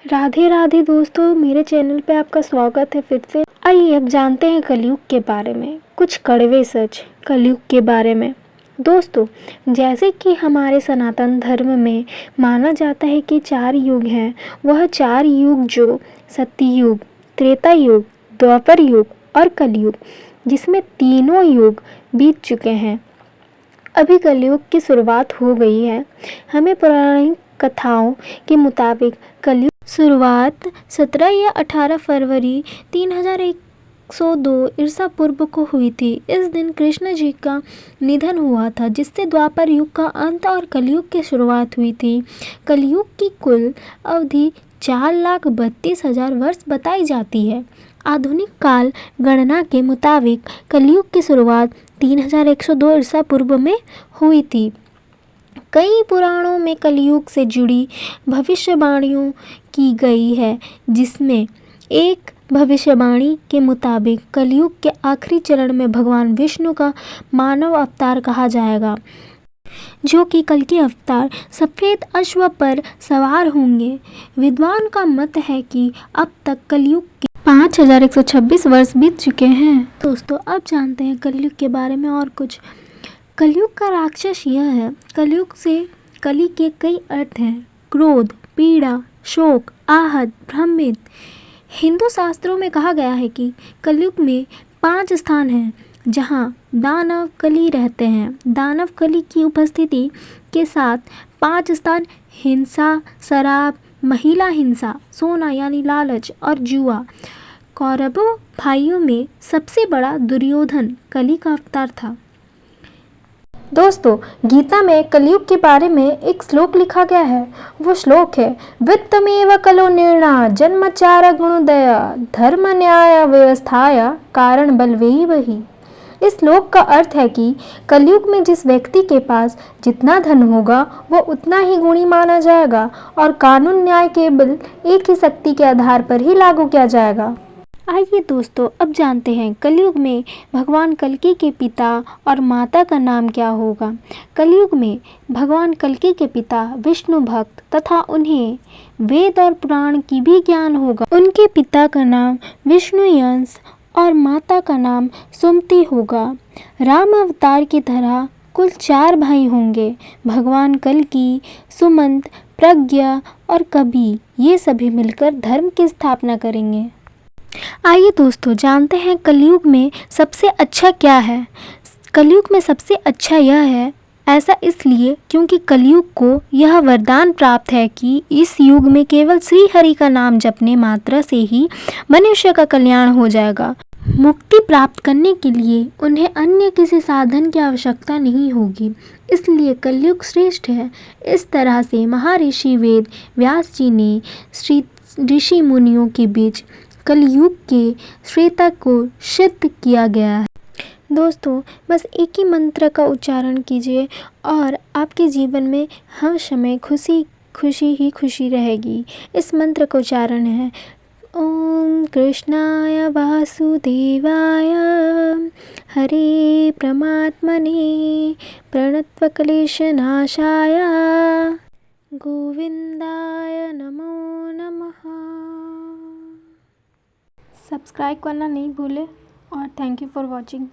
राधे राधे दोस्तों, मेरे चैनल पे आपका स्वागत है फिर से। आइए अब जानते हैं कलयुग के बारे में, कुछ कड़वे सच कलयुग के बारे में। दोस्तों, जैसे कि हमारे सनातन धर्म में माना जाता है कि 4 युग हैं, वह 4 युग जो सत्ययुग, त्रेता युग, द्वापर युग और कलयुग, जिसमें तीनों युग बीत चुके हैं। अभी कलयुग की शुरुआत हो गई है। हमें पौराणिक कथाओं के मुताबिक कलयुग शुरुआत 17 या 18 फरवरी 3102 ईसा पूर्व को हुई थी। इस दिन कृष्ण जी का निधन हुआ था, जिससे द्वापर युग का अंत और कलयुग की शुरुआत हुई थी। कलयुग की कुल अवधि 4,32,000 वर्ष बताई जाती है। आधुनिक काल गणना के मुताबिक कलयुग की शुरुआत 3102 ईसा पूर्व में हुई थी। कई पुराणों में कलयुग से जुड़ी भविष्यवाणियों की गई है, जिसमें एक भविष्यवाणी के मुताबिक कलयुग के आखिरी चरण में भगवान विष्णु का मानव अवतार कहा जाएगा, जो कि कल के अवतार सफ़ेद अश्व पर सवार होंगे। विद्वान का मत है कि अब तक कलयुग के 5126 वर्ष बीत चुके हैं। दोस्तों, अब जानते हैं कलयुग के बारे में और कुछ। कलयुग का राक्षस यह है। कलयुग से कली के कई अर्थ हैं: क्रोध, पीड़ा, शोक, आहत, भ्रमित। हिंदू शास्त्रों में कहा गया है कि कलयुग में 5 स्थान हैं जहां दानव कली रहते हैं। दानव कली की उपस्थिति के साथ 5 स्थान हिंसा, शराब, महिला हिंसा, सोना यानी लालच और जुआ। कौरवों भाइयों में सबसे बड़ा दुर्योधन कली का अवतार था। दोस्तों, गीता में कलयुग के बारे में एक श्लोक लिखा गया है। वो श्लोक है: वित्तमेव कलो निर्णा जन्मचार गुणोदय धर्म न्याय व्यवस्थाय कारण बलवैहि। इस श्लोक का अर्थ है कि कलयुग में जिस व्यक्ति के पास जितना धन होगा वो उतना ही गुणी माना जाएगा और कानून न्याय केवल एक ही शक्ति के आधार पर ही लागू किया जाएगा। आइए दोस्तों, अब जानते हैं कलयुग में भगवान कल्कि के पिता और माता का नाम क्या होगा। कलयुग में भगवान कल्कि के पिता विष्णु भक्त तथा उन्हें वेद और पुराण की भी ज्ञान होगा। उनके पिता का नाम विष्णुयंश और माता का नाम सुमति होगा। राम अवतार की तरह कुल 4 भाई होंगे: भगवान कल्कि, सुमंत, प्रज्ञा और कबि। ये सभी मिलकर धर्म की स्थापना करेंगे। आइए दोस्तों, जानते हैं कलयुग में सबसे अच्छा क्या है। कलयुग में सबसे अच्छा यह है, ऐसा इसलिए क्योंकि कलयुग को यह वरदान प्राप्त है कि इस युग में केवल श्री हरि का नाम जपने मात्र से ही मनुष्य का कल्याण हो जाएगा। मुक्ति प्राप्त करने के लिए उन्हें अन्य किसी साधन की आवश्यकता नहीं होगी, इसलिए कलयुग श्रेष्ठ है। इस तरह से महर्षि वेद व्यास जी ने ऋषि मुनियों के बीच कलयुग के श्रेष्ठता को सिद्ध किया गया है। दोस्तों, बस एक ही मंत्र का उच्चारण कीजिए और आपके जीवन में हर समय खुशी ही खुशी रहेगी। इस मंत्र का उच्चारण है: ओम कृष्णाय वासुदेवाय हरे परमात्मने प्रणतक्लेशनाशाय गोविंदाय नमो नमः। सब्सक्राइब करना नहीं भूलें और थैंक यू फॉर वॉचिंग।